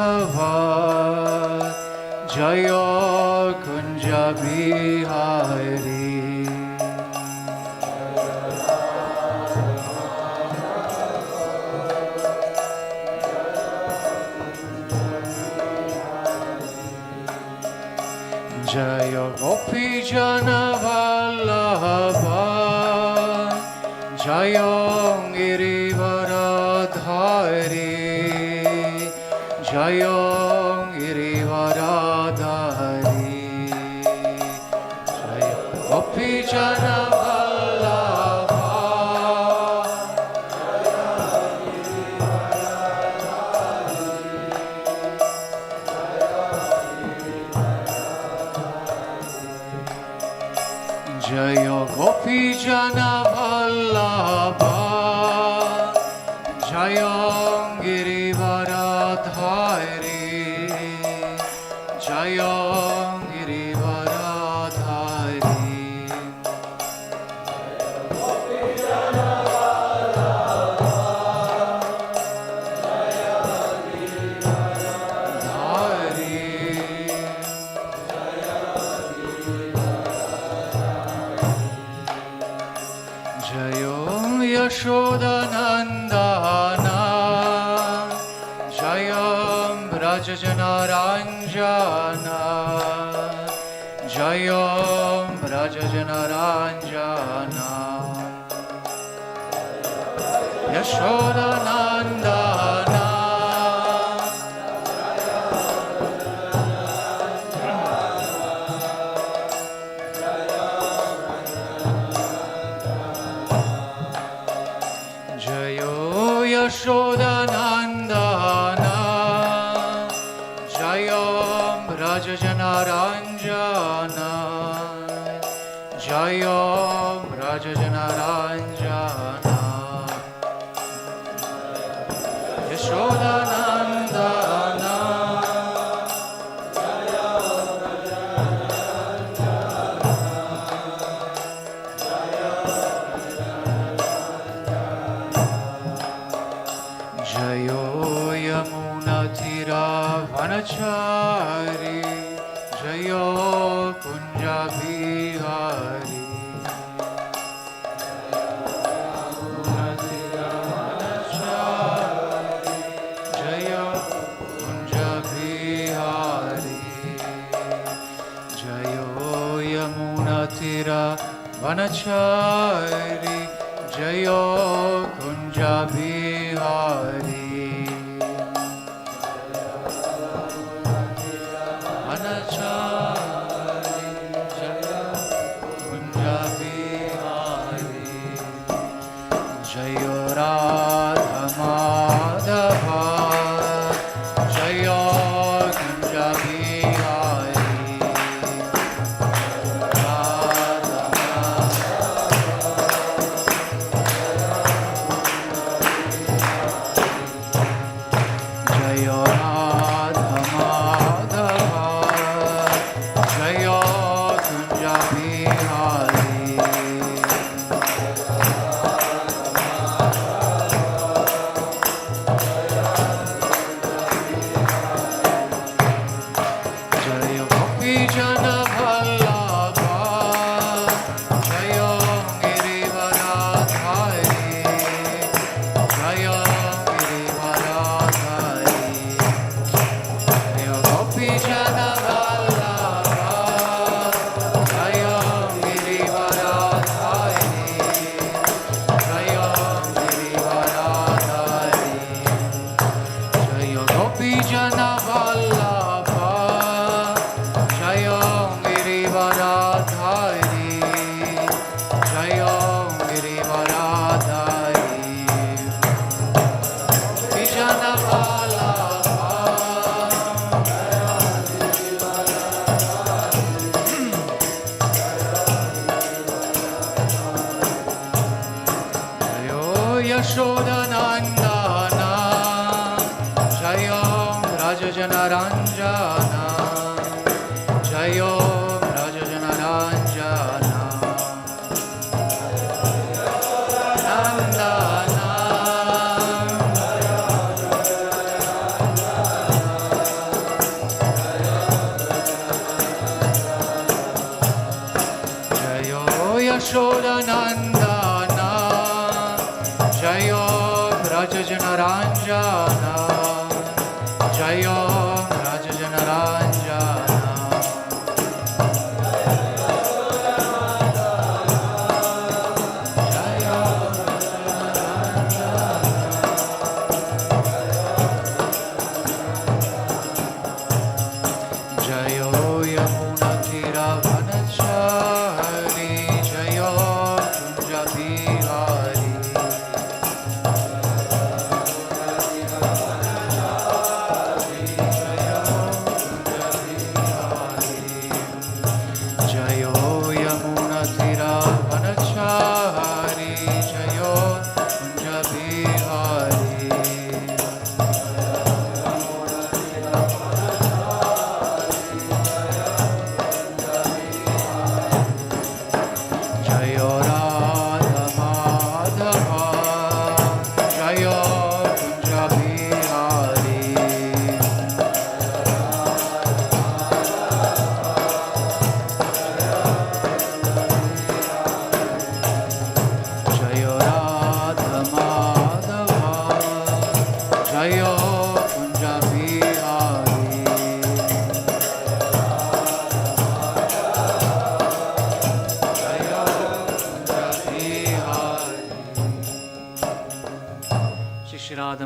Madhava Jaya Kunja Bihari Jaya Gopi Jana Vallabha Jaya Girivaradhari Jaya Girivaradhari Jaya Gopi Jana Vallabha Jaya Gopi Jana Vallabha Jaya Girivaradhari Jaya Girivaradhari Yashodanandana Jayam Brajajanaranjana Jayam Brajajanaranjana Yashodanandana Yashodanandana Jayam Brajajanaranjana Jayam Brajajanaranjana Yashodanandana Vanachari Jayo Kunja Bihari Jayo Kunja Bihari Jayo Yamuna Tira Vanachari Jayo Kunja Bihari Yashodanandana Jayam Rajajanaranjana Jayam Rajajanaranjana Nandana Janaranjana Jai Om Raja Janaranjana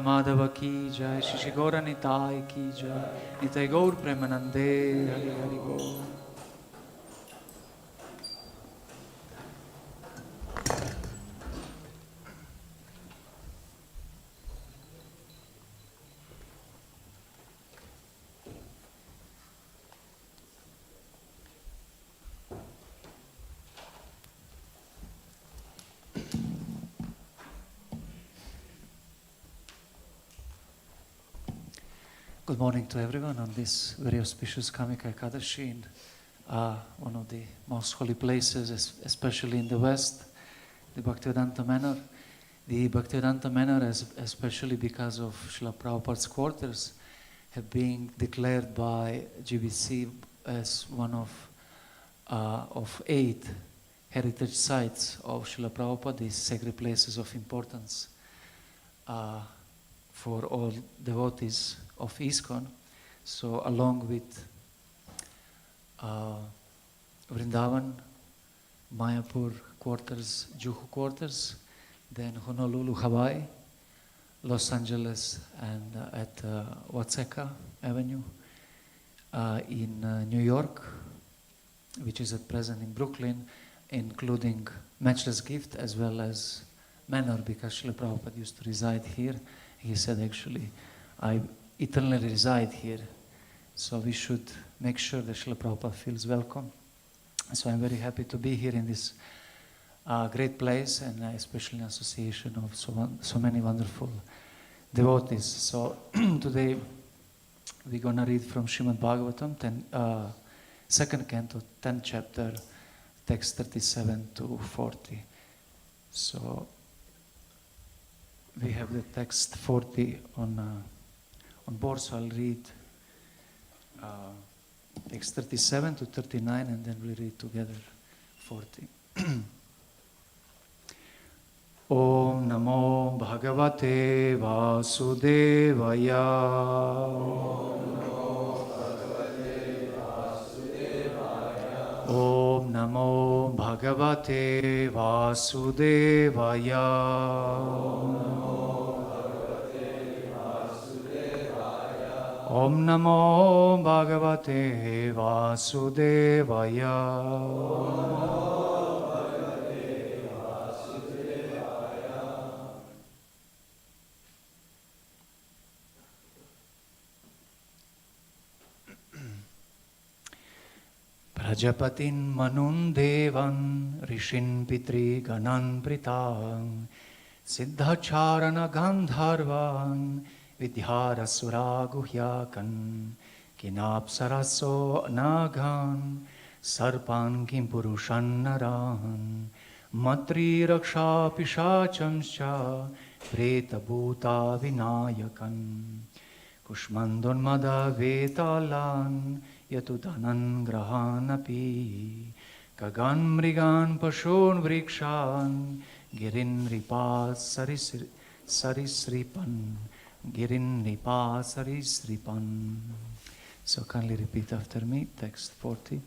Madhava ki jai, Shri Gaura Nitai ki jai, Nitai Gaur Premanande, Hari Hari Gaur. Good morning to everyone on this very auspicious Kamika Ekadashi in one of the most holy places, especially in the West, the Bhaktivedanta Manor. The Bhaktivedanta Manor, especially because of Srila Prabhupada's quarters, have been declared by GBC as one of 8 heritage sites of Srila Prabhupada, these sacred places of importance for all devotees of ISKCON. So along with Vrindavan, Mayapur quarters, Juhu quarters, then Honolulu, Hawaii, Los Angeles, and at Watseka Avenue, in New York, which is at present in Brooklyn, including Matchless Gift as well as Manor, because Srila Prabhupada used to reside here. He said, actually, I eternally reside here, so we should make sure that Srila Prabhupada feels welcome. So I'm very happy to be here in this great place, and especially in association of so many wonderful devotees. So today we're going to read from Srimad Bhagavatam, 2nd Canto, 10th chapter, text 37 to 40. So we have the text 40 on board, so I'll read text 37 to 39, and then we read together 40. Om Namo Bhagavate Vasudevaya. Om Namo Bhagavate Vasudevaya. Om Namo Bhagavate Vasudevaya. Prajapatin manun devan rishin pitri ganan pritang siddhacharana gandharvan vidyarasura guhyakan kinapsaraso anagan sarpan kimpurushan naran matri raksha pishachamscha preta bhuta vinayakan kushmandon mada vetalan yatudanan grahanapi kagan mrigan pashon vrikshan girin ripas Sarisripan Girin Nipa Sarisripan. So kindly repeat after me, text 40.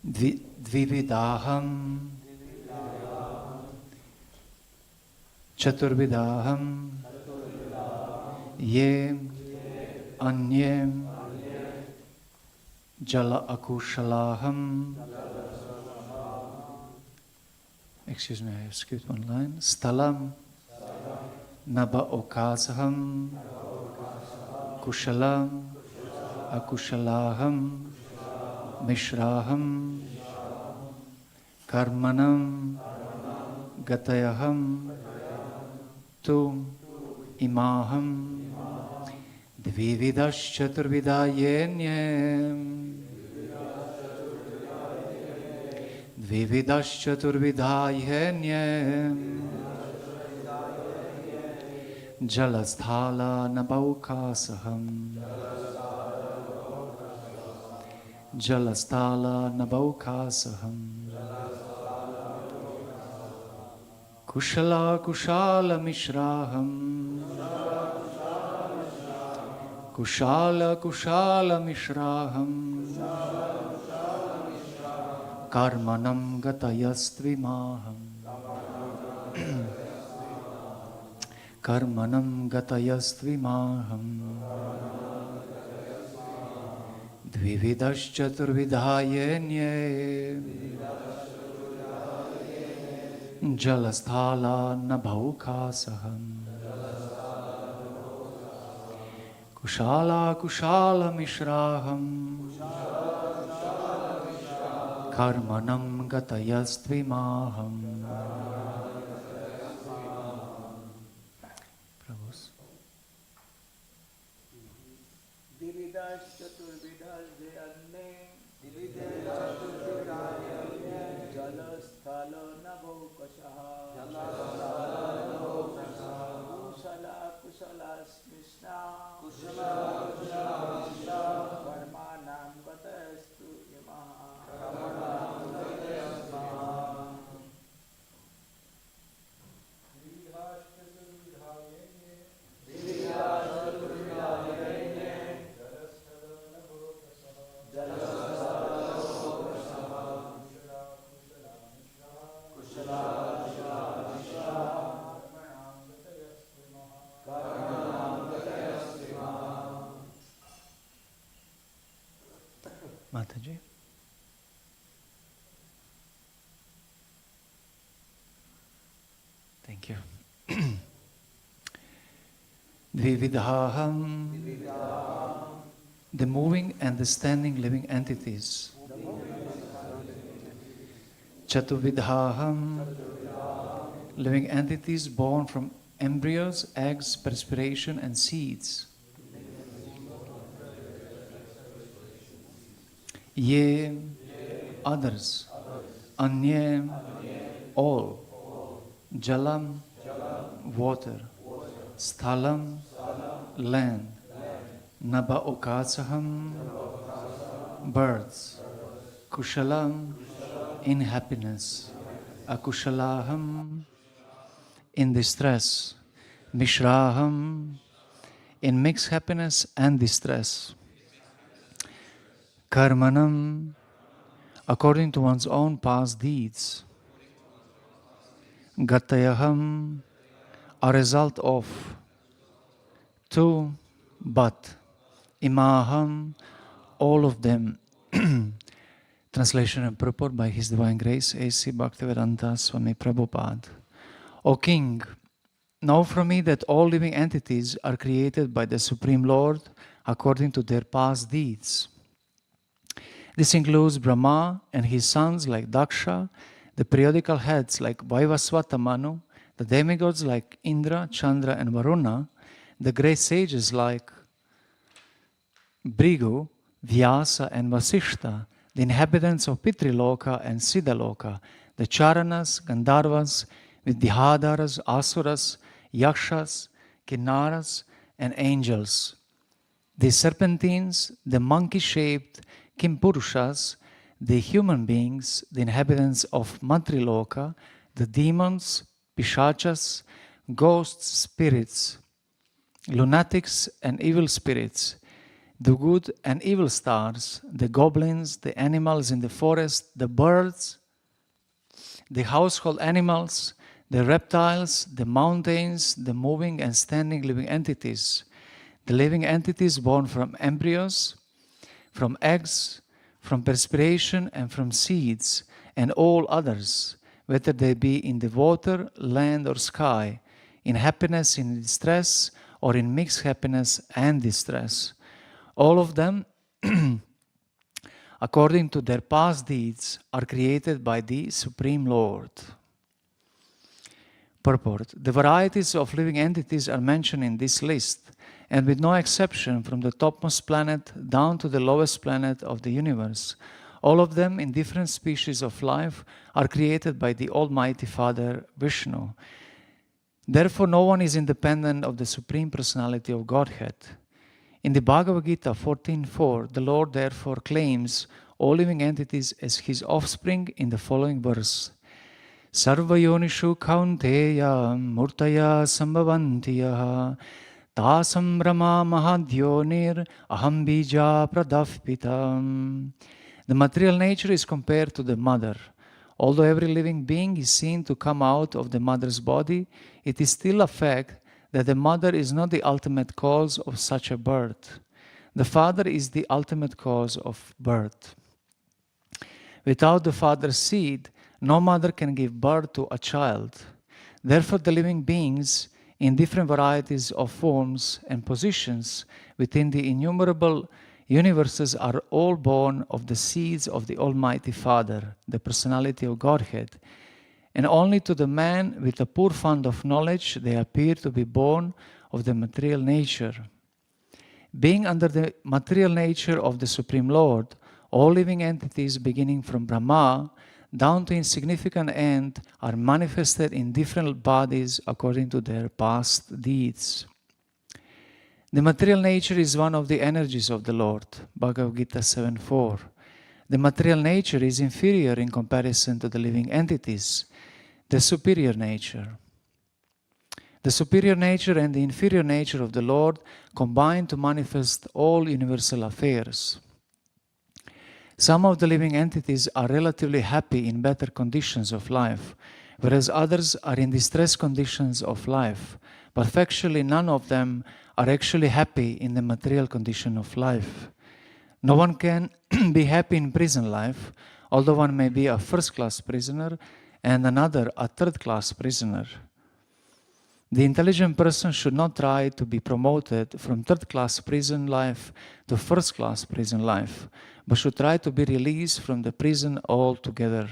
Dvividaham Chaturvidaham Ye Anye Jala Akushalaham. Excuse me, I have skipped one line. Stalam Naba Okasaham Kushalam Akushalaham Mishraham Karmanam Gatayaham Tu Imaham Dvividash Chaturvidayenyam Dvividash Chaturvidayenyam Jalasthala Nabaukasaham Jalasthala Nabaukasaham Kushala Kushala Mishraham Kushala Kushala Mishraham Karmanam Gatayastvimaham Karmanam Gatayastvimaham Dvividash Chaturvidayenye Jalasthala Nabhaukasaham Kushala Kushala Mishraham Karmanam Gatayastvimaham. Prabhus. Dividash Chaturvidash Deyanne Dividash Chaturvidash Jalasthala Nabhaukashaha Kushala Kushala Smishna Karmanam Gatayastu Imaha. Mataji. Thank you. Dvividaham, the moving and the standing living entities. Chatuvidaham, living entities born from embryos, eggs, perspiration, and seeds. Ye, others. Anye, all. Jalam, water. Sthalam, land. Naba okasaham, birds. Kushalam, in happiness. Akushalaham, in distress. Mishraham, in mixed happiness and distress. Karmanam, according to one's own past deeds. Gatayaham, a result of. To, but. Imaham, all of them. Translation and purport by His Divine Grace, A.C. Bhaktivedanta Swami Prabhupada. O King, know from me that all living entities are created by the Supreme Lord according to their past deeds. This includes Brahma and his sons like Daksha, the periodical heads like Vaivasvata Manu, the demigods like Indra, Chandra, and Varuna, the great sages like Bhrigu, Vyasa, and Vasishta, the inhabitants of Pitriloka and Siddhaloka, the Charanas, Gandharvas, Vidyadharas, Asuras, Yakshas, Kinnaras, and angels. The serpentines, the monkey-shaped Kimpurushas, the human beings, the inhabitants of Matriloka, the demons, pishachas, ghosts, spirits, lunatics and evil spirits, the good and evil stars, the goblins, the animals in the forest, the birds, the household animals, the reptiles, the mountains, the moving and standing living entities, the living entities born from embryos, from eggs, from perspiration and from seeds, and all others, whether they be in the water, land, or sky, in happiness, in distress, or in mixed happiness and distress. All of them, according to their past deeds, are created by the Supreme Lord. Purport. The varieties of living entities are mentioned in this list, and with no exception from the topmost planet down to the lowest planet of the universe, all of them in different species of life are created by the Almighty Father Vishnu. Therefore, no one is independent of the Supreme Personality of Godhead. In the Bhagavad Gita 14.4, the Lord therefore claims all living entities as his offspring in the following verse. Sarva yonishu kaunteya murtaya sambhavantiya tasam brahma mahadyonir aham bija pradafpitam. The material nature is compared to the mother. Although every living being is seen to come out of the mother's body, it is still a fact that the mother is not the ultimate cause of such a birth. The father is the ultimate cause of birth. Without the father's seed, no mother can give birth to a child. Therefore, the living beings, in different varieties of forms and positions within the innumerable universes, are all born of the seeds of the Almighty Father, the personality of Godhead. And only to the man with a poor fund of knowledge they appear to be born of the material nature. Being under the material nature of the Supreme Lord, all living entities beginning from Brahma down to insignificant end are manifested in different bodies according to their past deeds. The material nature is one of the energies of the Lord, Bhagavad Gita 7.4. The material nature is inferior in comparison to the living entities, the superior nature. The superior nature and the inferior nature of the Lord combine to manifest all universal affairs. Some of the living entities are relatively happy in better conditions of life, whereas others are in distressed conditions of life. But factually, none of them are actually happy in the material condition of life. No one can be happy in prison life, although one may be a first-class prisoner and another a third-class prisoner. The intelligent person should not try to be promoted from third-class prison life to first-class prison life, but should try to be released from the prison altogether.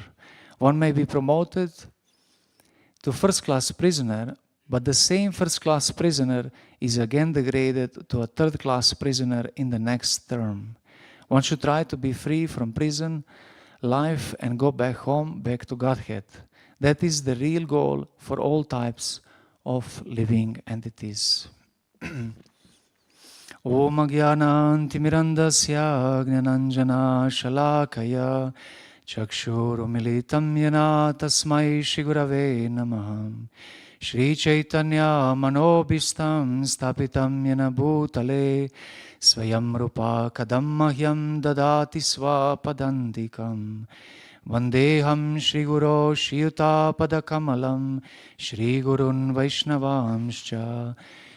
One may be promoted to first-class prisoner, but the same first-class prisoner is again degraded to a third-class prisoner in the next term. One should try to be free from prison life and go back home, back to Godhead. That is the real goal for all types of living entities. Om Agyanantimirandasya Gnananjana Shalakaya Chakshurumilitam Yana Tasmai Shigurave Namaha Shri Chaitanya Manobhistam Stapitam Yana Bhutale Swayam Rupa Kadam Mahyam Dadati Swapadandikam Vandeham Shri Guru Shiyuta Padakamalam Shri Gurun Vaishnavamscha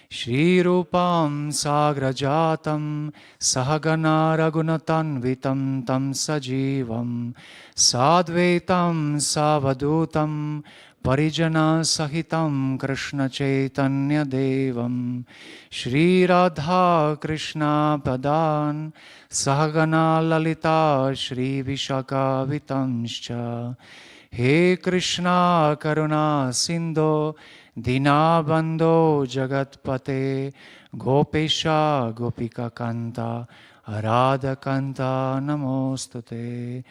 Shri Rupam Sagrajatam Sahagana Ragunatanvitam Tam Sajivam Sadvaitam Savadutam Parijana Sahitam Krishna Chaitanya Devam Shri Radha Krishna Padan Sahagana Lalita Shri Vishaka Vitamscha He Krishna Karuna Sindho Dinabandho Jagatpate Gopesha Gopika Kanta Arada Kanta Namostute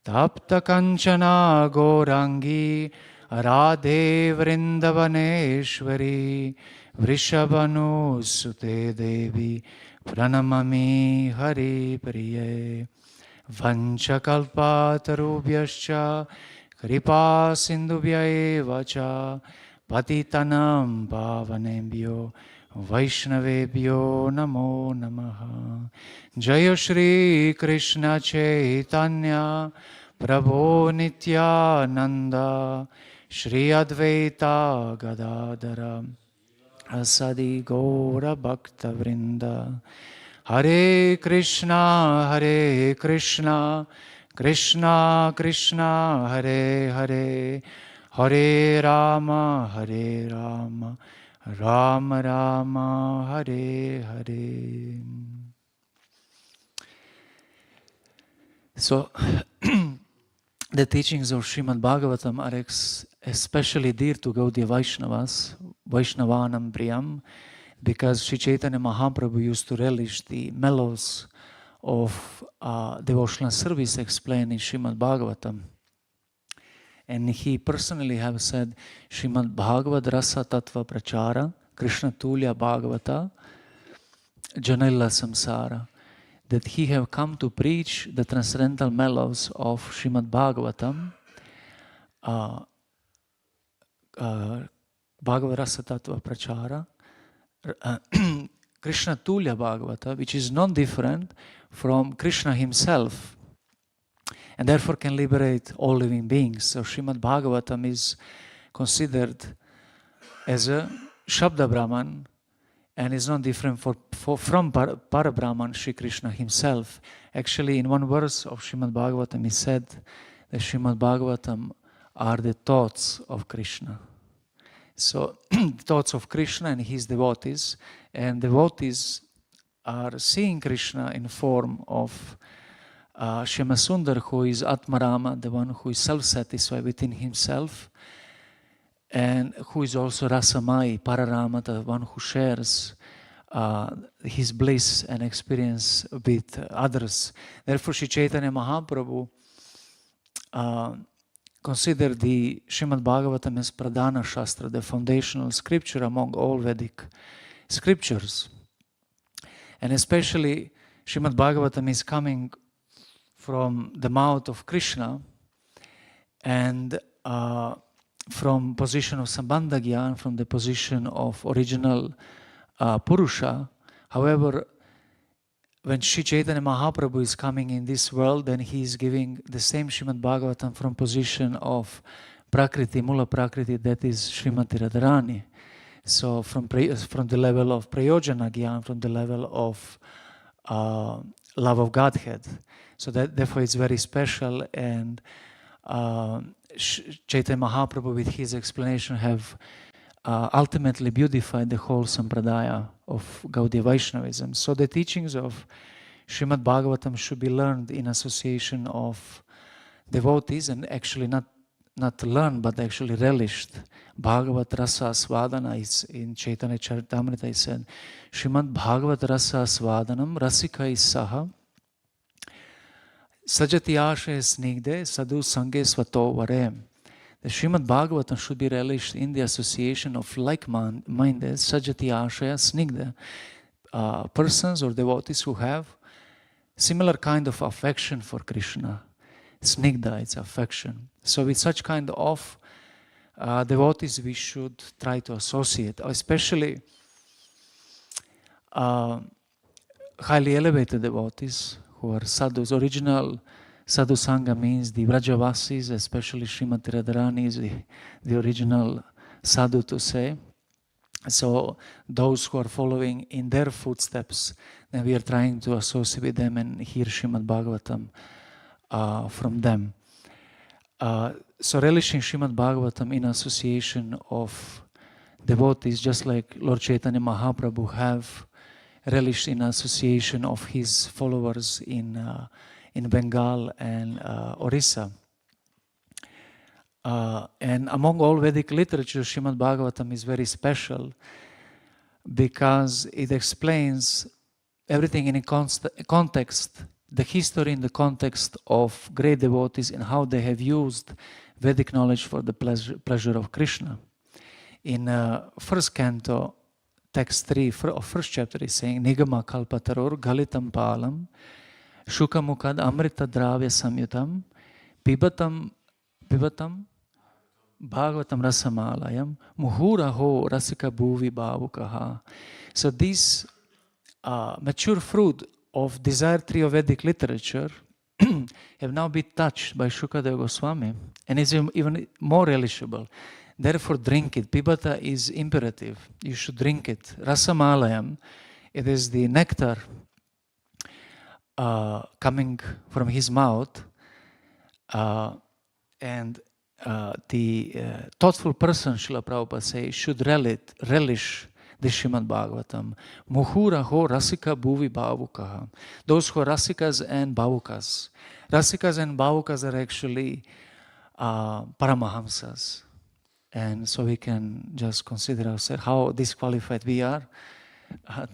Tapta Kanchana Gorangi Radhe Vrindavaneshwari Vrishabhanu Sute Devi Pranamami Hari Priye Vanchakalpatarubhyascha kripa sindhubhya eva cha patitanam pavanebhyo Vaishnavebhyo namo namaha. Jaya Shri Krishna Chaitanya Prabhu Nityananda Shri Advaita Gadadara Asadi Gaura Bhakta Vrinda. Hare Krishna Krishna Krishna Hare Hare Hare Rama Rama Rama Hare Hare. So the teachings of Srimad Bhagavatam are especially dear to Gaudiya Vaishnavas, Vaishnavanam Priyam, because Sri Chaitanya Mahaprabhu used to relish the mellows of devotional service explained in Srimad Bhagavatam. And he personally have said, Srimad Bhagavad Rasa Tattva Prachara, Krishna Tulya Bhagavata, Janilla Samsara, that he have come to preach the transcendental mellows of Srimad Bhagavatam, Bhagavad Rasa Tattva Prachara, Krishna Tulya Bhagavata, which is non-different from Krishna himself, and therefore can liberate all living beings. So Srimad Bhagavatam is considered as a Shabda Brahman and is not different from Parabrahman, Sri Krishna himself. Actually, in one verse of Srimad Bhagavatam, he said that Srimad Bhagavatam are the thoughts of Krishna. So, thoughts of Krishna and his devotees, and devotees are seeing Krishna in form of Shyamasundar, who is Atmarama, the one who is self-satisfied within himself, and who is also Rasamai, Pararama, the one who shares his bliss and experience with others. Therefore, Sri Chaitanya Mahaprabhu considered the Srimad Bhagavatam as Pradhana Shastra, the foundational scripture among all Vedic scriptures. And especially, Srimad Bhagavatam is coming from the mouth of Krishna, and from position of Sambandha Gyan, from the position of original Purusha. However, when Sri Chaitanya Mahaprabhu is coming in this world, then he is giving the same Srimad Bhagavatam from position of Prakriti, Mula Prakriti, that is Srimati Radharani. So from the level of Prayojana Gyan, from the level of love of Godhead. So that therefore it's very special, and Chaitanya Mahaprabhu with his explanation have ultimately beautified the whole sampradaya of Gaudiya Vaishnavism. So the teachings of Srimad Bhagavatam should be learned in association of devotees, and actually not learned but actually relished. Bhagavat Rasa Swadana is in Chaitanya Charitamrita, he said, Srimad Bhagavat Rasa Swadanam Rasika is Saha Sajati Ashaya Snigde Sadhu Sange Svato Varem. The Srimad Bhagavatam should be relished in the association of like-minded Sajati Ashaya Snigde, persons or devotees who have similar kind of affection for Krishna. Snigda, it's affection. So with such kind of devotees we should try to associate, especially highly elevated devotees who are sadhus. Original sadhu sangha means the Vrajavasis, especially Srimati Radharani is the original sadhu to say. So those who are following in their footsteps, then we are trying to associate with them and hear Srimad Bhagavatam from them. So relishing Srimad Bhagavatam in association of devotees, just like Lord Chaitanya Mahaprabhu have relished in association of his followers in Bengal and Orissa. And among all Vedic literature, Srimad Bhagavatam is very special because it explains everything in a context, the history in the context of great devotees and how they have used Vedic knowledge for the pleasure of Krishna. In first canto, text 3 of first chapter is saying, Nigama kalpataror galitam palam Shukamukad Amrita Dravya Samyutam Pibatam Bhagavatam Rasamalayam Muhuraho Rasika Bhuvi Bhavukaha. So this mature fruit of desire tree of Vedic literature have now been touched by Shukadeva Goswami and is even more relishable. Therefore drink it. Pibata is imperative. You should drink it. Rasamalayam, it is the nectar coming from his mouth, and the thoughtful person, Srila Prabhupada says, should relish the Srimad Bhagavatam. Muhura ho rasika bhuvi bhavukaha. Those who are rasikas and bhavukas. Rasikas and bhavukas are actually paramahamsas. And so we can just consider ourselves how disqualified we are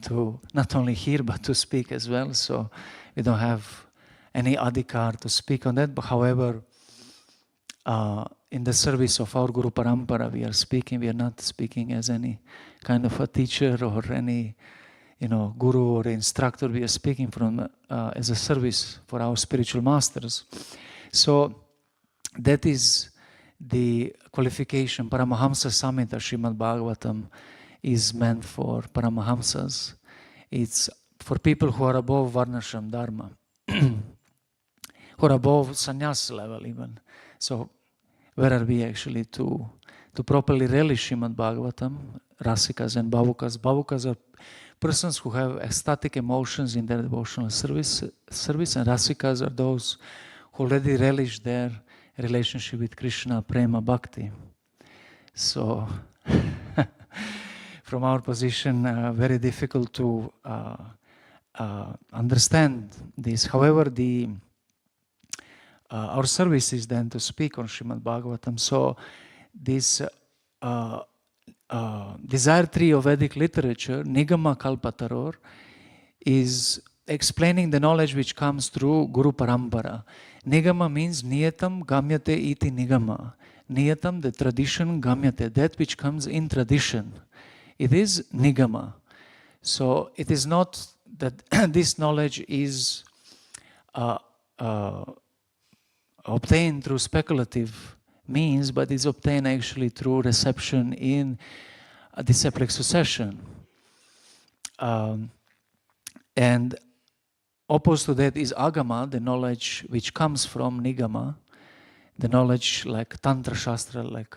to not only hear but to speak as well. So we don't have any adhikar to speak on that. But however, in the service of our Guru Parampara, we are speaking. We are not speaking as any kind of a teacher or any, guru or instructor. We are speaking from as a service for our spiritual masters. So that is the qualification. Paramahamsa Samhita Srimad Bhagavatam is meant for Paramahamsas. It's for people who are above Varnashram Dharma, who are above sannyas level even. So where are we actually to properly relish Srimad Bhagavatam? Rasikas and Bhavukas. Bhavukas are persons who have ecstatic emotions in their devotional service, and Rasikas are those who already relish their relationship with Krishna, Prema, Bhakti. So from our position, very difficult to understand this. However, our service is then to speak on Srimad Bhagavatam. So this desire tree of Vedic literature, Nigama Kalpataror, is explaining the knowledge which comes through Guru Parampara. Nigama means Niyatam Gamyate iti Nigama. Niyatam, the tradition, Gamyate, that which comes in tradition. It is Nigama. So it is not that this knowledge is obtained through speculative means, but is obtained actually through reception in a disciplic succession. And opposed to that is Agama, the knowledge which comes from Nigama, the knowledge like Tantra Shastra, like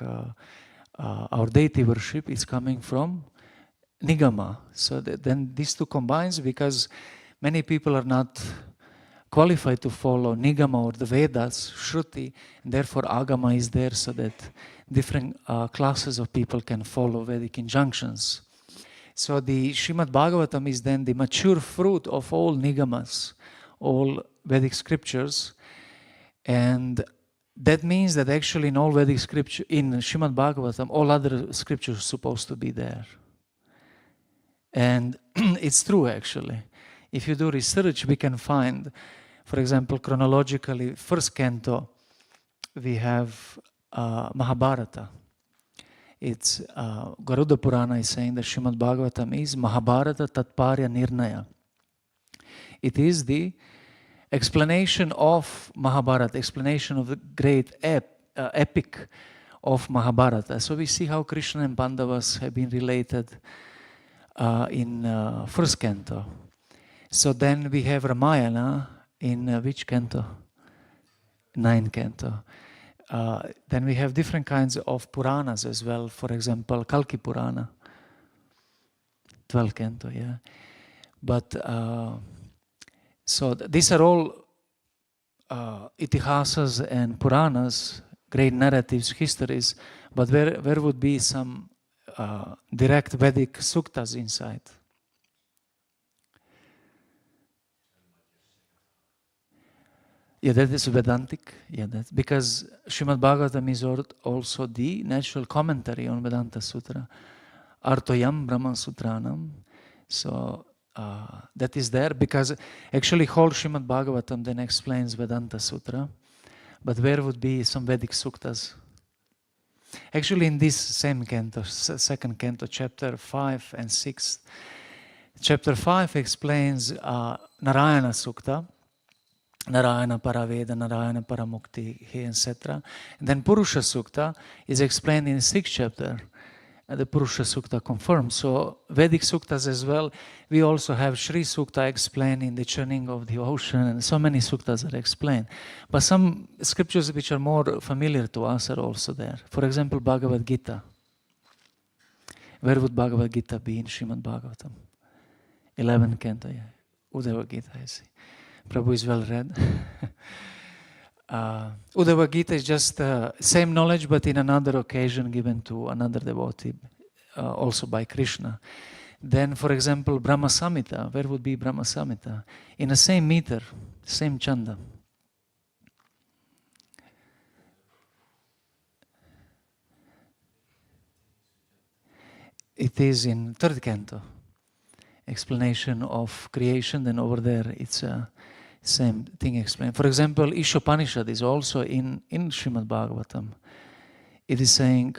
our deity worship is coming from Nigama. So then these two combines, because many people are not qualified to follow Nigama or the Vedas, Shruti, and therefore Agama is there so that different classes of people can follow Vedic injunctions. So the Srimad Bhagavatam is then the mature fruit of all Nigamas, all Vedic scriptures, and that means that actually in all Vedic scripture, in Srimad Bhagavatam, all other scriptures are supposed to be there. And it's true actually. If you do research, we can find, for example, chronologically, first canto, we have Mahabharata. It's Garuda Purana is saying that Srimad Bhagavatam is Mahabharata Tatparya Nirnaya. It is the explanation of Mahabharata, explanation of the great epic of Mahabharata. So we see how Krishna and Pandavas have been related in first canto. So then we have Ramayana in which canto? 9th canto. Then we have different kinds of Puranas as well. For example, Kalki Purana, 12th canto, yeah. But so these are all itihasas and Puranas, great narratives, histories. But where would be some direct Vedic suktas inside? Yeah, that is Vedantic. Yeah, that's because Srimad Bhagavatam is also the natural commentary on Vedanta Sutra. Artoyam Brahman Sutranam. So that is there because actually whole Srimad Bhagavatam then explains Vedanta Sutra. But where would be some Vedic suktas? Actually in this same canto, second canto, chapter 5 and 6. Chapter 5 explains Narayana Sukta. Narayana Paraveda, Narayana Paramukti, etc. And then Purusha Sukta is explained in the 6th chapter. The Purusha Sukta confirms. So Vedic Suktas as well. We also have Shri Sukta explained in the churning of the ocean, and so many Suktas are explained. But some scriptures which are more familiar to us are also there. For example, Bhagavad Gita. Where would Bhagavad Gita be in Srimad Bhagavatam? 11th Canto, yeah. Uddhava Gita, I see. Prabhu is well read. Uddhava Gita is just same knowledge, but in another occasion given to another devotee, also by Krishna. Then, for example, Brahma Samhita. Where would be Brahma Samhita? In the same meter, same chanda. It is in 3rd Canto. Explanation of creation, then over there it's same thing explained. For example, Ishopanishad is also in Srimad Bhagavatam. It is saying,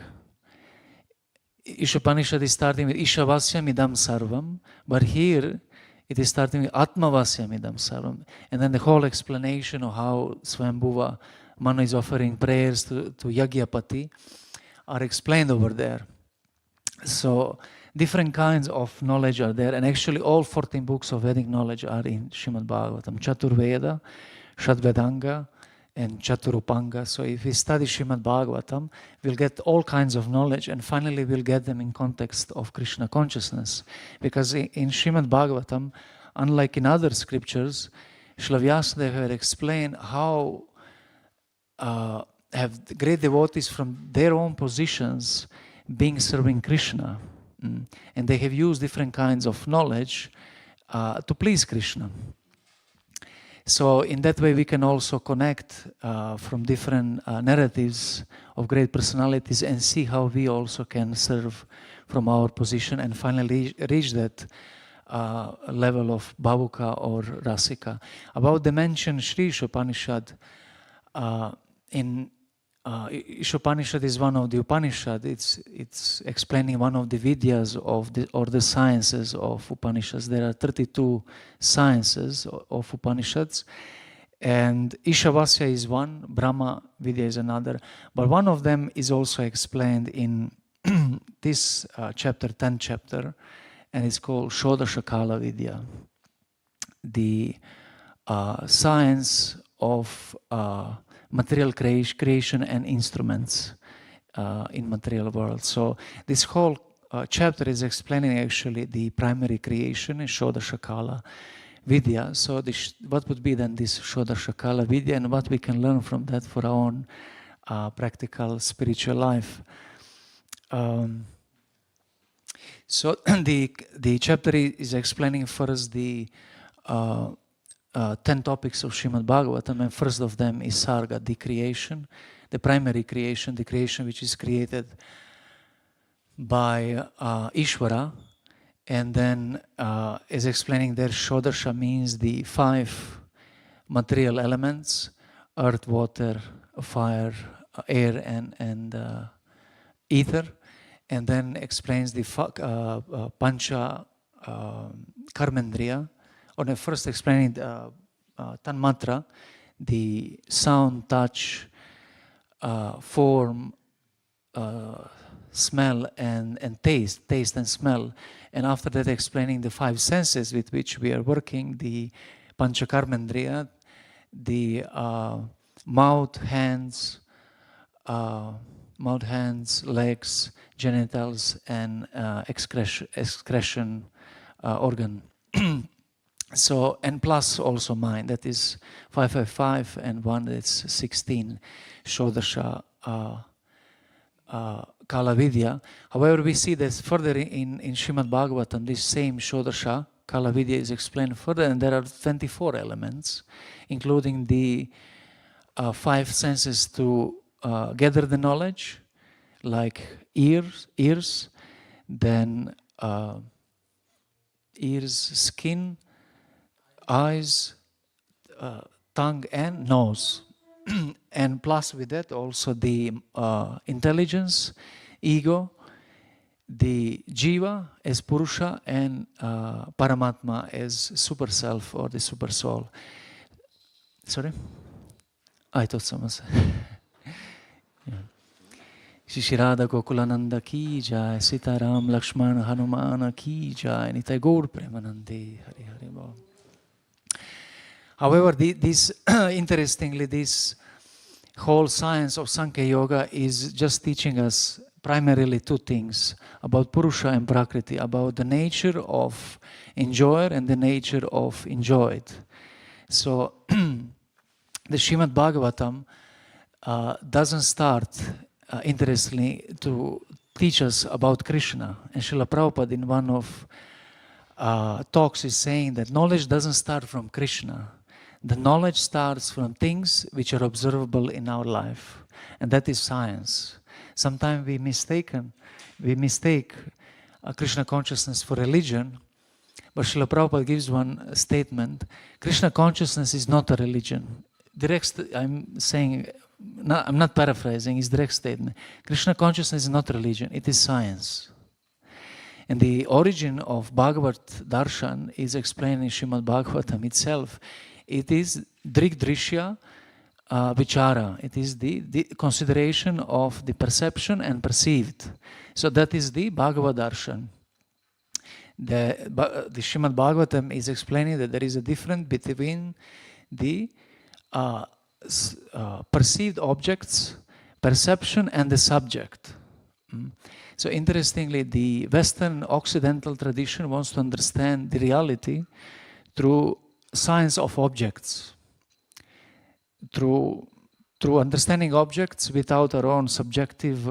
Ishopanishad is starting with Ishavasyam idam sarvam, but here it is starting with Atmavasyam idam sarvam. And then the whole explanation of how Swambhuva Manu is offering prayers to Yagyapati are explained over there. So different kinds of knowledge are there, and actually all 14 books of Vedic knowledge are in Srimad Bhagavatam. Chaturveda, Shadvedanga, and Chaturupanga. So if we study Srimad Bhagavatam, we'll get all kinds of knowledge, and finally we'll get them in context of Krishna consciousness. Because in Srimad Bhagavatam, unlike in other scriptures, Srila Vyasadeva had explained how have great devotees from their own positions being serving Krishna. And they have used different kinds of knowledge to please Krishna. So in that way we can also connect from different narratives of great personalities and see how we also can serve from our position and finally reach that level of Bhavuka or Rasika. About the mentioned Shri Ishopanishad, in Ishopanishad is one of the Upanishad. It's explaining one of the Vidyas of the sciences of Upanishads. There are 32 sciences of Upanishads, and Ishavasya is one, Brahma Vidya is another. But one of them is also explained in this chapter, 10th chapter, and it's called Shodashakala Vidya, the science of material creation and instruments in material world. So this whole chapter is explaining actually the primary creation in Shodashakala Vidya. So what would be then this Shodashakala Vidya and what we can learn from that for our own practical spiritual life. So the chapter is explaining first the 10 topics of Srimad Bhagavatam, and first of them is Sarga, the creation, the primary creation, the creation which is created by Ishvara, and then is explaining there Shodasha means the 5 material elements, earth, water, fire, air, and ether, and then explains the Pancha Karmendriya, or first explaining Tanmatra, the sound, touch, form, smell, and taste and smell. And after that explaining the 5 senses with which we are working, the Panchakarmendriya, the mouth, hands, legs, genitals, and excretion organ. So, and plus also mind, that is 555, and one that's 16, Shodasha Kala Vidya. However, we see that further in Srimad Bhagavatam, this same Shodasha Kala Vidya is explained further, and there are 24 elements, including the 5 senses to gather the knowledge, like ears, then ears, skin, eyes, tongue, and nose. And plus with that also the intelligence, ego, the jiva as Purusha, and Paramatma as super self or the super soul. Sorry? I thought someone said. Yeah. Shri Radha Gokulananda ki jai, Sitaram Lakshmana Hanumana ki jai, Nitai Gaur Premanande, Hari Hari Bol. However, this interestingly, this whole science of Sankhya Yoga is just teaching us primarily two things about Purusha and Prakriti, about the nature of enjoyer and the nature of enjoyed. So, the Srimad Bhagavatam doesn't start, interestingly, to teach us about Krishna. And Srila Prabhupada in one of talks is saying that knowledge doesn't start from Krishna. The knowledge starts from things which are observable in our life. And that is science. Sometimes we mistake Krishna consciousness for religion. But Srila Prabhupada gives one statement: Krishna consciousness is not a religion. I'm not paraphrasing, it's direct statement. Krishna consciousness is not religion, it is science. And the origin of Bhagavat Darshan is explained in Srimad Bhagavatam itself. It is Drik Drishya Vichara. It is the consideration of the perception and perceived. So that is the Bhagavad Darshan. The Srimad Bhagavatam is explaining that there is a difference between the perceived objects, perception, and the subject. So interestingly, the Western Occidental tradition wants to understand the reality through science of objects. Through understanding objects without our own subjective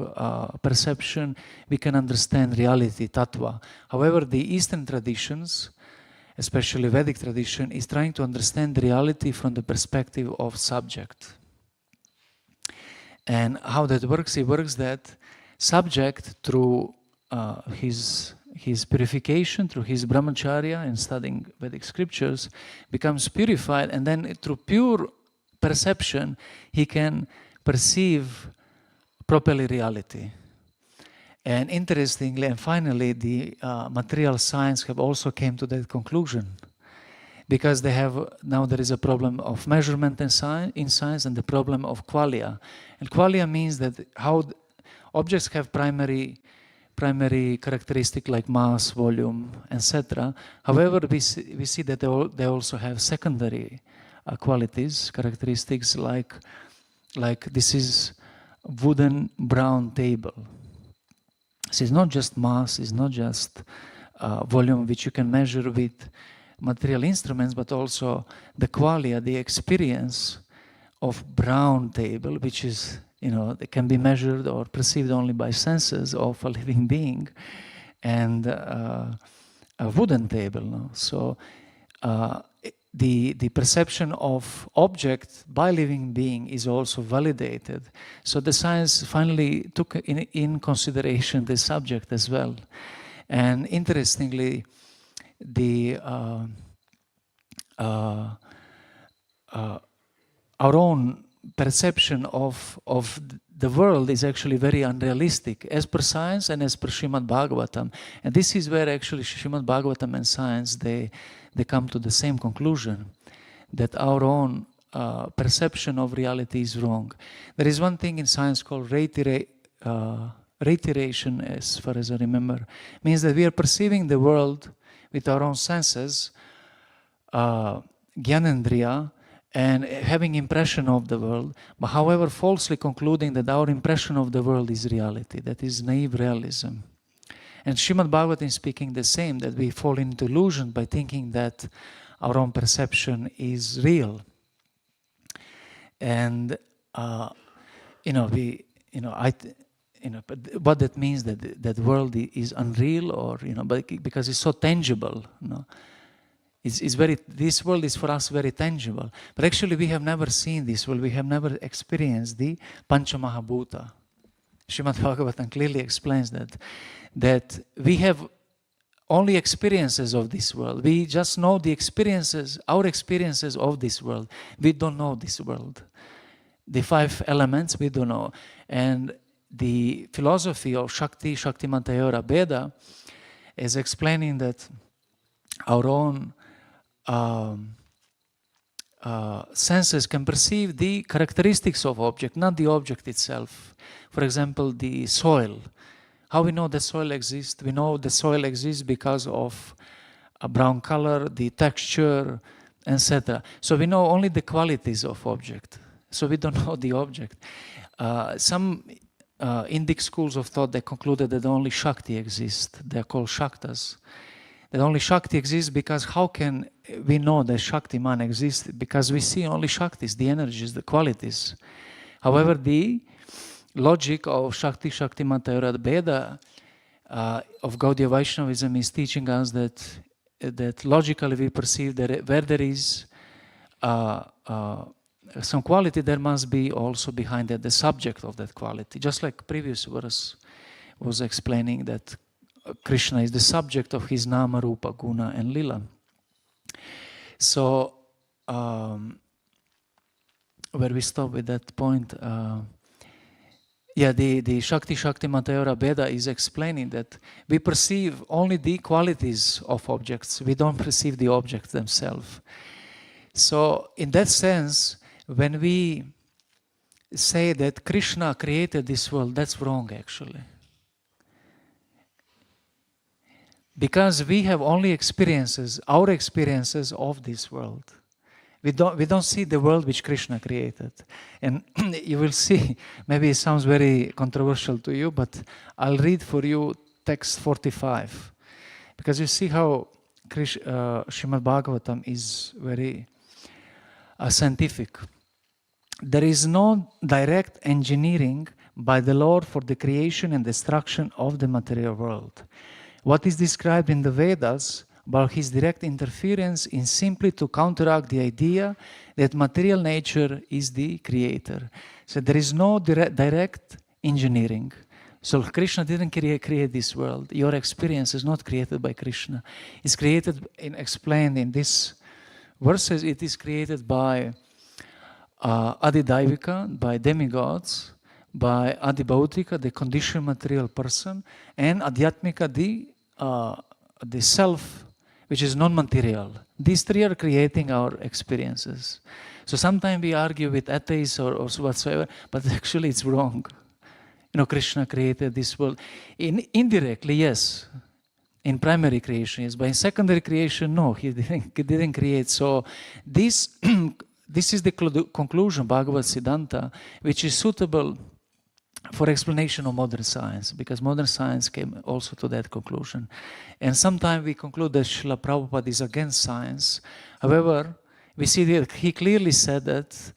perception, we can understand reality, tattva. However, the Eastern traditions, especially Vedic tradition, is trying to understand reality from the perspective of subject. And how that works? It works that subject, through his purification, through his brahmacharya and studying Vedic scriptures, becomes purified, and then through pure perception, he can perceive properly reality. And interestingly, and finally, the material science have also came to that conclusion, because now there is a problem of measurement in science and the problem of qualia. And qualia means that how objects have primary characteristic like mass, volume, etc. However, we see that they also have secondary qualities, characteristics like this is wooden brown table. So it's not just mass, it's not just volume which you can measure with material instruments, but also the qualia, the experience of brown table, which is, it can be measured or perceived only by senses of a living being, and a wooden table. No? So the perception of object by living being is also validated. So the science finally took in consideration the subject as well. And interestingly, our own perception of the world is actually very unrealistic as per science and as per Srimad Bhagavatam. And this is where actually Srimad Bhagavatam and science, they come to the same conclusion, that our own perception of reality is wrong. There is one thing in science called reiteration, as far as I remember, means that we are perceiving the world with our own senses, Gyanendriya, and having impression of the world, but however falsely concluding that our impression of the world is reality. That is naive realism. And Srimad Bhagavatam is speaking the same, that we fall into illusion by thinking that our own perception is real. And but what that means, that world is unreal, or but because it's so tangible, this world is for us very tangible. But actually we have never seen this world, we have never experienced the Panchamahabhuta. Srimad Bhagavatam clearly explains that we have only experiences of this world. We just know our experiences of this world. We don't know this world. The 5 elements we don't know. And the philosophy of Shakti, Shaktimantayora Bheda is explaining that our own senses can perceive the characteristics of object, not the object itself. For example, the soil. How we know the soil exists? We know the soil exists because of a brown color, the texture, etc. So we know only the qualities of object. So we don't know the object. Some Indic schools of thought, they concluded that only Shakti exists. They are called Shaktas. That only Shakti exists because how can we know that Shakti man exists? Because we see only Shaktis, the energies, the qualities. However, the logic of Shakti, Shaktimata Ayurveda of Gaudiya Vaishnavism is teaching us that logically we perceive that where there is some quality, there must be also behind it the subject of that quality. Just like previous verse was explaining that Krishna is the subject of his Nama, Rupa, Guna and Lila. So, where we stop with that point, the Shakti Mata Ayurveda is explaining that we perceive only the qualities of objects. We don't perceive the objects themselves. So, in that sense, when we say that Krishna created this world, that's wrong actually. Because we have only experiences, our experiences of this world. We don't see the world which Krishna created. And you will see, maybe it sounds very controversial to you, but I'll read for you text 45. Because you see how Srimad Bhagavatam is very scientific. There is no direct engineering by the Lord for the creation and destruction of the material world. What is described in the Vedas about his direct interference is simply to counteract the idea that material nature is the creator. So there is no direct engineering. So Krishna didn't create this world. Your experience is not created by Krishna. It's created and explained in these verses. It is created by Adidaivika, by demigods, by Adibhautika, the conditioned material person, and Adhyatmika, the self, which is non-material. These three are creating our experiences. So sometimes we argue with atheists or whatsoever, but actually it's wrong. You know, Krishna created this world. Indirectly, yes. In primary creation, yes. But in secondary creation, no, he didn't create. So this is the conclusion, Bhagavad Siddhanta, which is suitable for explanation of modern science, because modern science came also to that conclusion. And sometimes we conclude that Srila Prabhupada is against science. However, we see that he clearly said that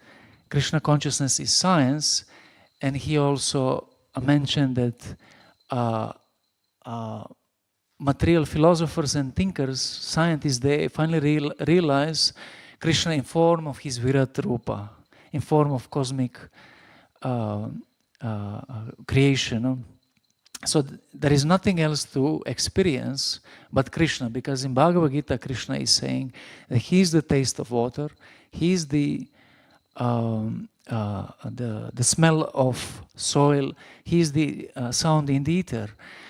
Krishna consciousness is science, and he also mentioned that material philosophers and thinkers, scientists, they finally realize Krishna in form of his Virat Rupa, in form of cosmic creation. So there is nothing else to experience but Krishna, because in Bhagavad Gita, Krishna is saying that he is the taste of water, he is the smell of soil, he is the sound in the ether.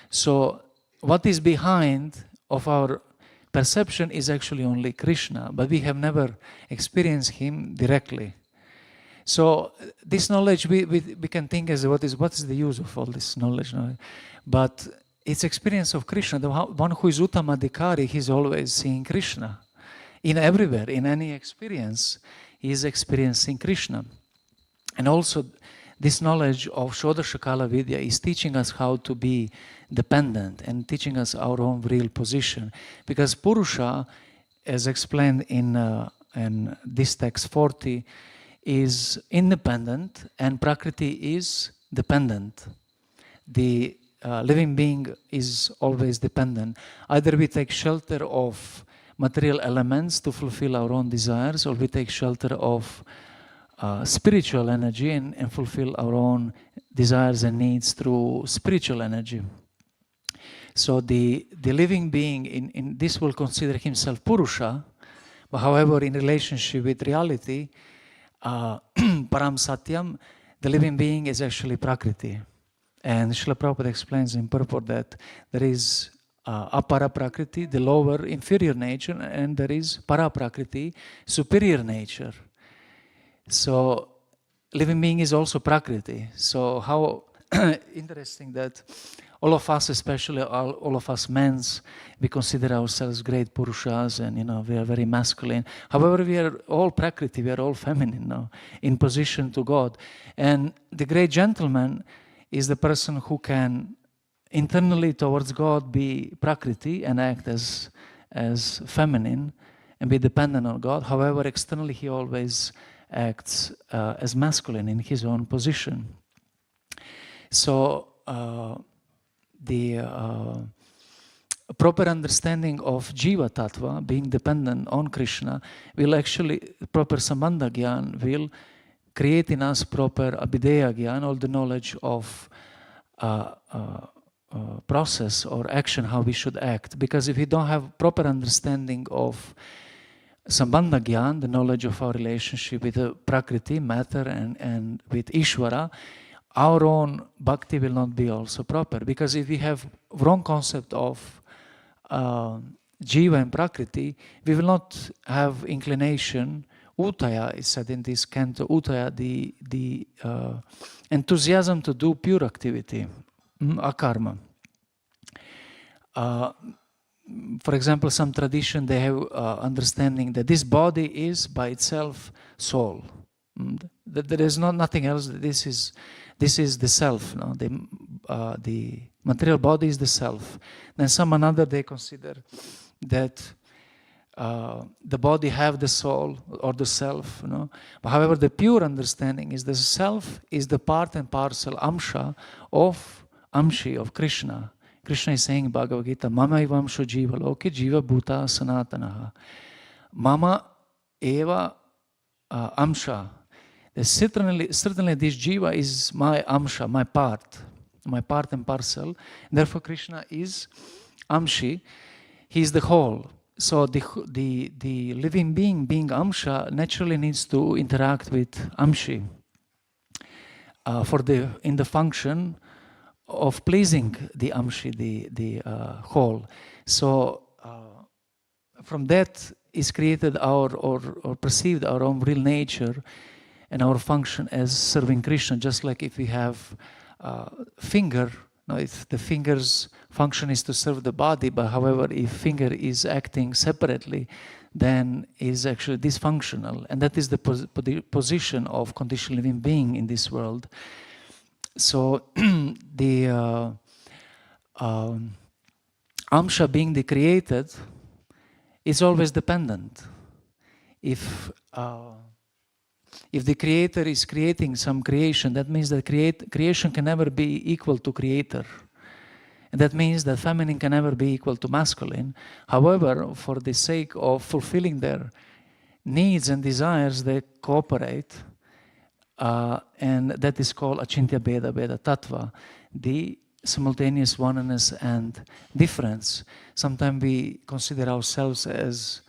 So what is behind of our perception is actually only Krishna, but we have never experienced him directly. So this knowledge, we can think as what is the use of all this knowledge? No? But it's experience of Krishna. The one who is Uttamadhikari, he's always seeing Krishna. In everywhere, in any experience, he is experiencing Krishna. And also this knowledge of Shodashakala Vidya is teaching us how to be dependent and teaching us our own real position. Because Purusha, as explained in this text 40, is independent and Prakriti is dependent. The living being is always dependent. Either we take shelter of material elements to fulfill our own desires, or we take shelter of spiritual energy and fulfill our own desires and needs through spiritual energy. So the living being in this will consider himself Purusha, but however in relationship with reality, Param Satyam, the living being is actually Prakriti. And Srila Prabhupada explains in purport that there is apara prakriti, the lower inferior nature, and there is para prakriti, superior nature. So living being is also prakriti. So how interesting that all of us, especially all of us men's, we consider ourselves great purushas, and we are very masculine. However, we are all prakriti, we are all feminine now, in position to God. And the great gentleman is the person who can internally towards God be prakriti and act as feminine and be dependent on God. However, externally he always acts as masculine in his own position. So the proper understanding of Jiva Tattva, being dependent on Krishna, will actually, proper Sambandha Gyan will create in us proper Abhideya Gyan, all the knowledge of process or action, how we should act. Because if we don't have proper understanding of Sambandha Gyan, the knowledge of our relationship with the Prakriti, matter, and with Ishvara, our own bhakti will not be also proper. Because if we have wrong concept of Jiva and Prakriti, we will not have inclination. Utaya is said in this canto, Utaya, the enthusiasm to do pure activity, akarma. For example, some tradition, they have understanding that this body is by itself soul. That there is nothing else. This is the self. No? The material body is the self. Then some another, they consider that the body have the soul or the self. But however, the pure understanding is the self is the part and parcel amsha of Amshi, of Krishna. Krishna is saying in Bhagavad Gita, Mama ivamsho jiva loke jiva bhuta sanatanaha. Mama eva amsha. Certainly this jiva is my amsha, my part and parcel. Therefore Krishna is amshi. He is the whole. So the living being amsha, naturally needs to interact with amshi in the function of pleasing the amshi, the whole. So from that is created or perceived our own real nature and our function as serving Krishna. Just like if we have finger, if the finger's function is to serve the body, but however, if finger is acting separately, then is actually dysfunctional. And that is the position of conditioned living being in this world. So the amsha being the created is always dependent. If the creator is creating some creation, that means that creation can never be equal to creator. And that means that feminine can never be equal to masculine. However, for the sake of fulfilling their needs and desires, they cooperate. And that is called Achintya Bheda Tattva, the simultaneous oneness and difference. Sometimes we consider ourselves as,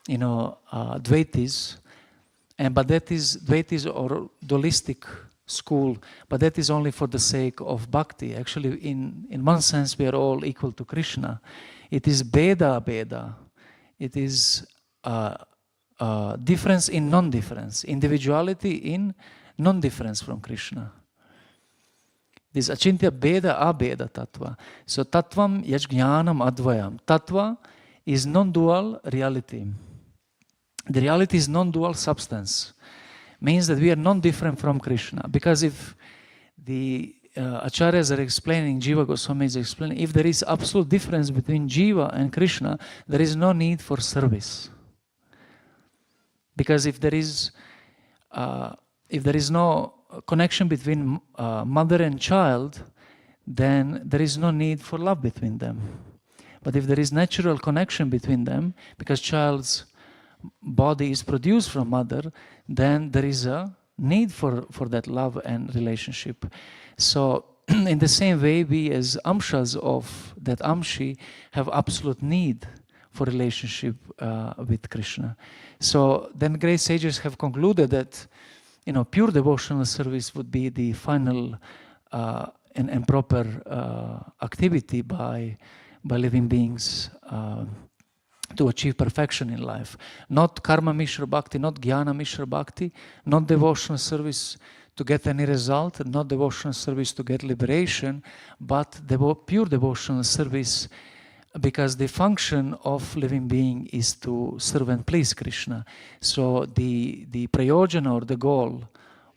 Dvaitis, but that is Dvaitis or dualistic school, but that is only for the sake of bhakti. Actually, in one sense, we are all equal to Krishna. It is Bheda. It is difference in non-difference, individuality in non-difference from Krishna. This Achintya Bheda Abheda Tattva. So Tattvam Yajñanam Advayam. Tattva is non-dual reality. The reality is non-dual substance. Means that we are non-different from Krishna. Because if the Acharyas are explaining, Jiva Goswami is explaining, if there is absolute difference between Jiva and Krishna, there is no need for service. Because if there is no connection between mother and child, then there is no need for love between them. But if there is natural connection between them, because child's body is produced from mother, then there is a need for that love and relationship. So in the same way, we as amshas of that amshi have absolute need for relationship with Krishna. So then great sages have concluded that pure devotional service would be the final and proper activity by by living beings to achieve perfection in life. Not karma mishra bhakti, not jnana mishra bhakti, not devotional service to get any result, not devotional service to get liberation, but pure devotional service, because the function of living being is to serve and please Krishna. So the prayojana or the goal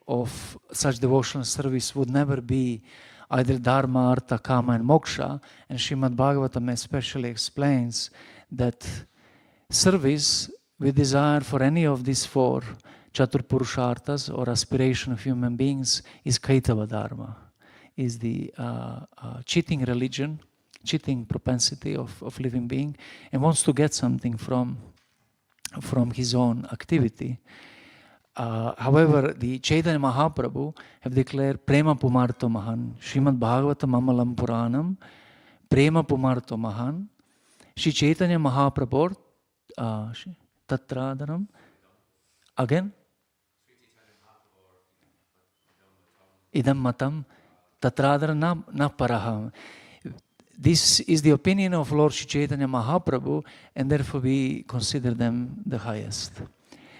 of such devotional service would never be either dharma, artha, kama and moksha. And Srimad Bhagavatam especially explains that service with desire for any of these four chatur purusharthas or aspiration of human beings is kaitava dharma, is the cheating religion, cheating propensity of living being, and wants to get something from his own activity. However, the Chaitanya Mahaprabhu have declared Prema Pumarto Mahan, Srimad Bhagavatam Amalam Puranam, Prema Pumarto Mahan, Shri Chaitanya Mahaprabhu, Tatradanam, again? Idam Matam, Tatradanam na Paraham. This is the opinion of Lord Shri Chaitanya Mahaprabhu, and therefore we consider them the highest.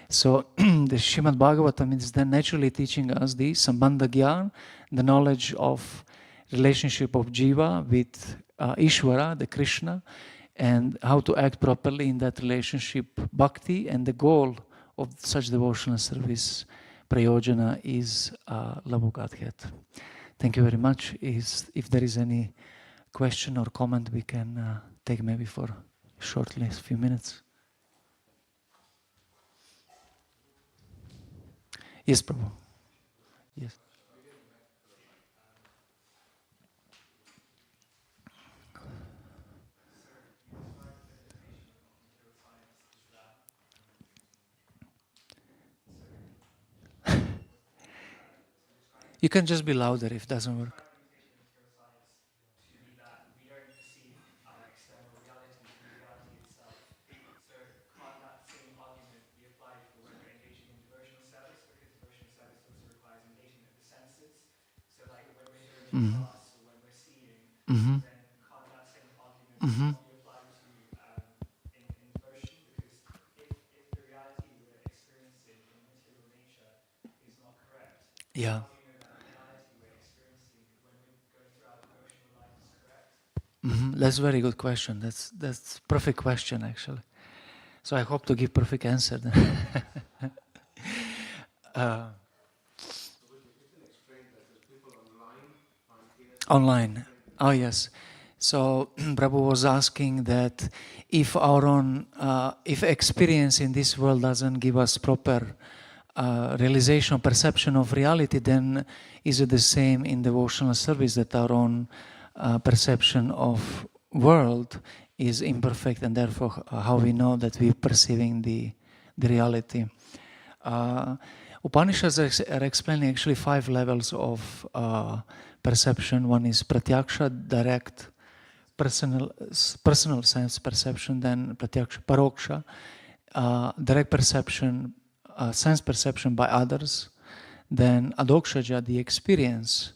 So the Srimad Bhagavatam is then naturally teaching us the Sambandha Gyan, the knowledge of relationship of Jiva with Ishvara, the Krishna, and how to act properly in that relationship, bhakti, and the goal of such devotional service, prayojana, is Labugadhet. Thank you very much. If there is any question or comment, we can take maybe for shortly a few minutes. Yes, Prabhu. Yes. You can just be louder if it doesn't work. Mm-hmm. Mm-hmm. Mm-hmm. Yeah. Mm-hmm. That's a very good question. That's perfect question, actually. So I hope to give perfect answer. Online. Oh, yes. So Prabhu was asking that if our own, if experience in this world doesn't give us proper realization, perception of reality, then is it the same in devotional service, that our own perception of world is imperfect, and therefore how we know that we're perceiving the reality? Upanishads are explaining actually 5 levels of perception. One is pratyaksha, direct, personal sense perception. Then pratyaksha, paroksha, direct perception, sense perception by others. Then adokshaja, the experience.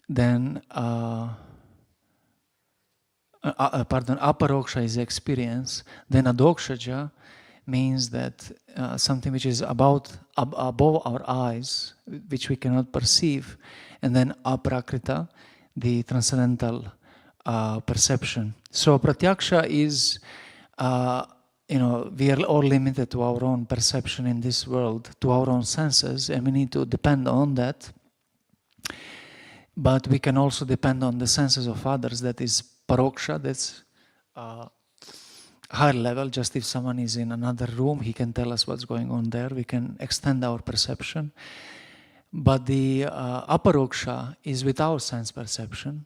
Then aparoksha is experience. Then adokshaja means that something which is above our eyes, which we cannot perceive. And then aprakrita, the transcendental perception. So pratyaksha is, we are all limited to our own perception in this world, to our own senses, and we need to depend on that. But we can also depend on the senses of others. That is paroksha, that's higher level. Just if someone is in another room, he can tell us what's going on there. We can extend our perception. But the aparoksha is without sense perception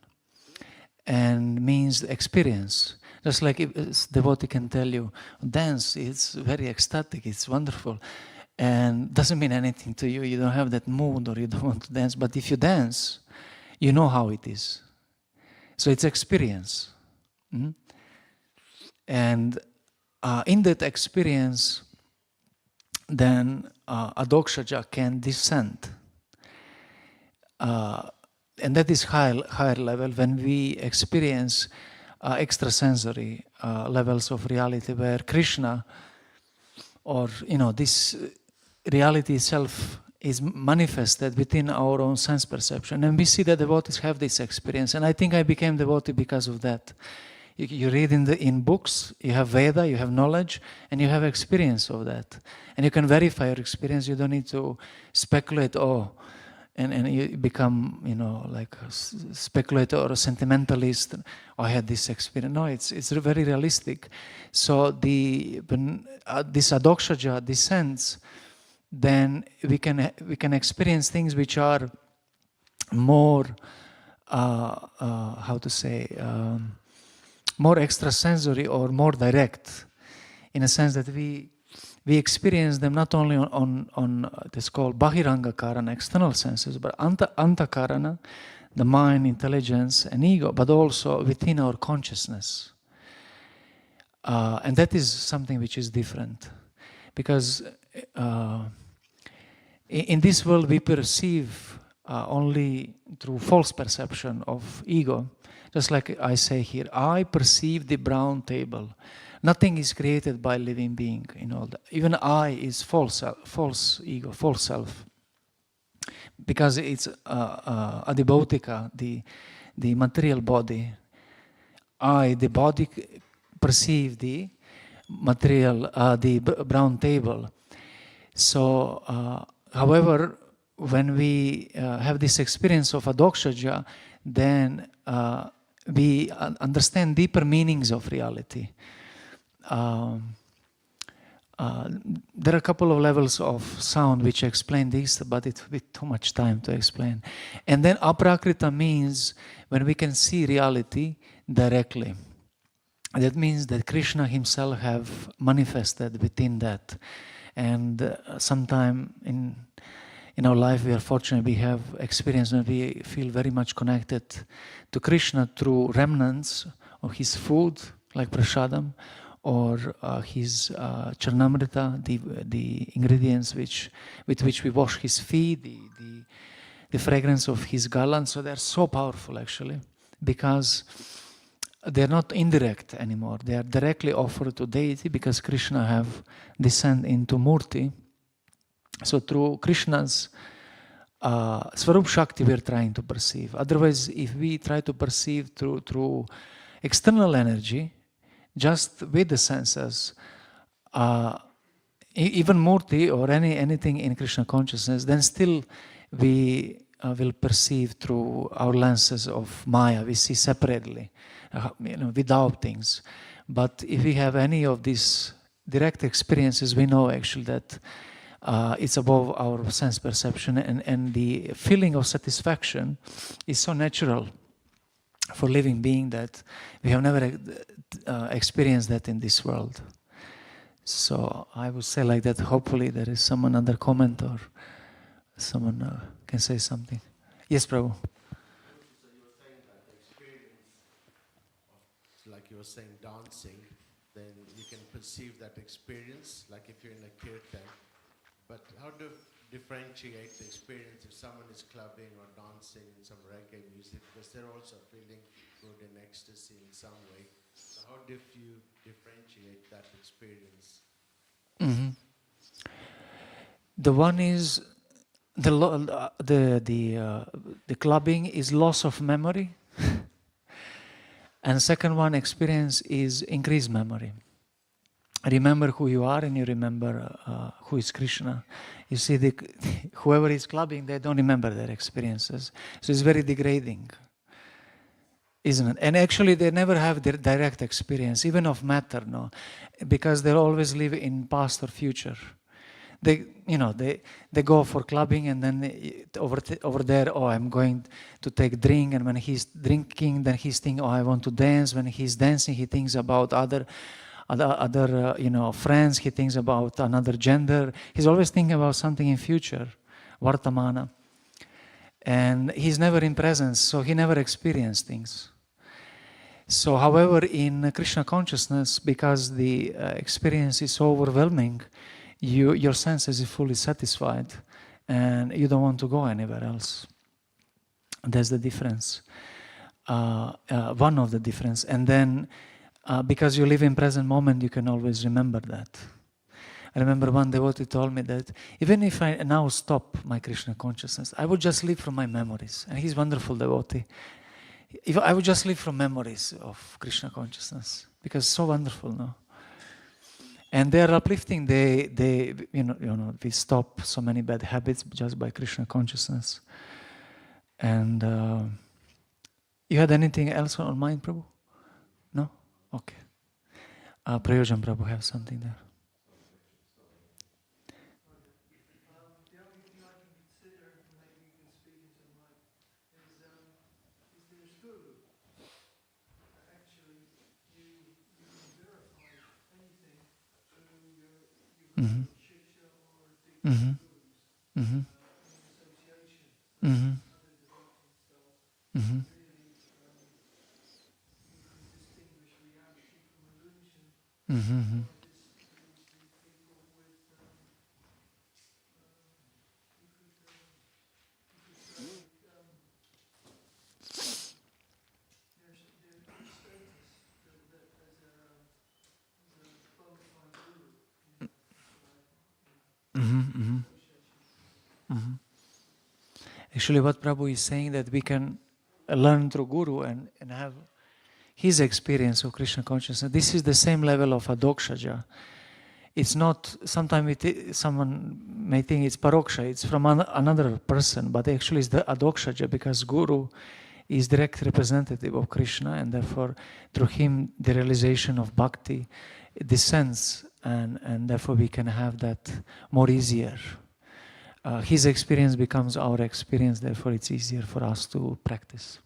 and means experience. Just like if a devotee can tell you, dance, it's very ecstatic, it's wonderful, and doesn't mean anything to you. You don't have that mood, or you don't want to dance. But if you dance, you know how it is. So it's experience. Mm-hmm. And in that experience, then adokshaja can descend. And that is higher level when we experience extrasensory levels of reality, where Krishna, or this reality itself, is manifested within our own sense perception. And we see that devotees have this experience. And I think I became devotee because of that. You read in books, you have Veda, you have knowledge, and you have experience of that. And you can verify your experience. You don't need to speculate, and you become, like a speculator or a sentimentalist. I had this experience. No, it's very realistic. So when this adokshaja descends, then we can experience things which are more, more extrasensory or more direct, in a sense that we experience them not only on this called bahiranga karana, external senses, but antakarana, the mind, intelligence, and ego, but also within our consciousness. And that is something which is different, because in this world we perceive only through false perception of ego. Just like I say here, I perceive the brown table. Nothing is created by living being. Even I is false ego, false self, because it's adibautika, the material body. I, the body, perceive the material, the brown table. So, however, when we have this experience of adokshaja, then we understand deeper meanings of reality. There are a couple of levels of sound which explain this, but it will be too much time to explain. And then aprakrita means when we can see reality directly. That means that Krishna himself have manifested within that. And sometime in our life, we are fortunate, we have experience when we feel very much connected to Krishna through remnants of his food, like prasadam, or his charnamrita, the ingredients with which we wash his feet, the fragrance of his garland. So they're so powerful, actually, because they're not indirect anymore. They are directly offered to deity, because Krishna have descended into Murti. So through Krishna's Swarup Shakti we are trying to perceive. Otherwise, if we try to perceive through external energy, just with the senses, even Murti or anything in Krishna consciousness, then still we will perceive through our lenses of Maya. We see separately, without things. But if we have any of these direct experiences, we know actually that it's above our sense perception, and the feeling of satisfaction is so natural for living being that we have never experienced that in this world. So I would say like that. Hopefully there is someone other comment, or someone can say something. Yes, Prabhu. So you were saying that the experience of, like you were saying, dancing, then you can perceive that experience, like if you're in a kirtan. But how to differentiate the experience if someone is clubbing or dancing in some reggae music, because they're also feeling good in ecstasy in some way. So how do you differentiate that experience? Mm-hmm. The one is the clubbing is loss of memory, and second one experience is increased memory. Remember who you are, and you remember who is Krishna. You see, whoever is clubbing, they don't remember their experiences. So it's very degrading, isn't it? And actually, they never have their direct experience, even of matter, no, because they always live in past or future. They go for clubbing, and then over there, I'm going to take drink, and when he's drinking, then he's thinking, I want to dance. When he's dancing, he thinks about other friends. He thinks about another gender. He's always thinking about something in future, vartamana, and he's never in presence, so he never experienced things. So, however, in Krishna consciousness, because the experience is so overwhelming, your senses is fully satisfied, and you don't want to go anywhere else. That's the difference. one of the difference. And then, because you live in present moment, you can always remember that. I remember one devotee told me that even if I now stop my Krishna consciousness, I would just live from my memories. And he's a wonderful devotee. If I would just live from memories of Krishna consciousness, because it's so wonderful, no? And they are uplifting. They we stop so many bad habits just by Krishna consciousness. And you had anything else on mind, Prabhu? No? Okay. Prayojan Prabhu have something there. The only thing I can consider, and maybe you can speak into the mic, is there's guru. Actually, you can verify anything through your Mm-hmm. shiksha or the Mm-hmm. gurus Mm-hmm. in association Mm-hmm. other devotees. So Mm-hmm. really, you can distinguish reality from illusion. Mm-hmm. Or these people with you could say their status that as a bona fide guru. That's what Mm-hmm. Mm-hmm. association. Mm-hmm. Actually, what Prabhu is saying that we can learn through Guru and have his experience of Krishna consciousness. This is the same level of adokshaja. It's not, sometimes someone may think it's paroksha, it's from another person, but actually it's the adokshaja because Guru is direct representative of Krishna, and therefore through him the realization of bhakti descends, and therefore we can have that more easier. His experience becomes our experience, therefore it's easier for us to practice.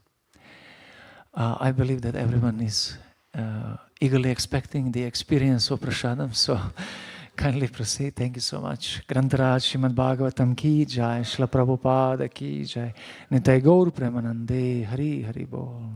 I believe that everyone is eagerly expecting the experience of prasadam, so kindly proceed. Thank you so much. Grantaraj Srimad Bhagavatam ki jai, Shla Prabhupada ki jai, Nitai Gaur Premanande, Hari Hari Bol.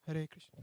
Hare Krishna.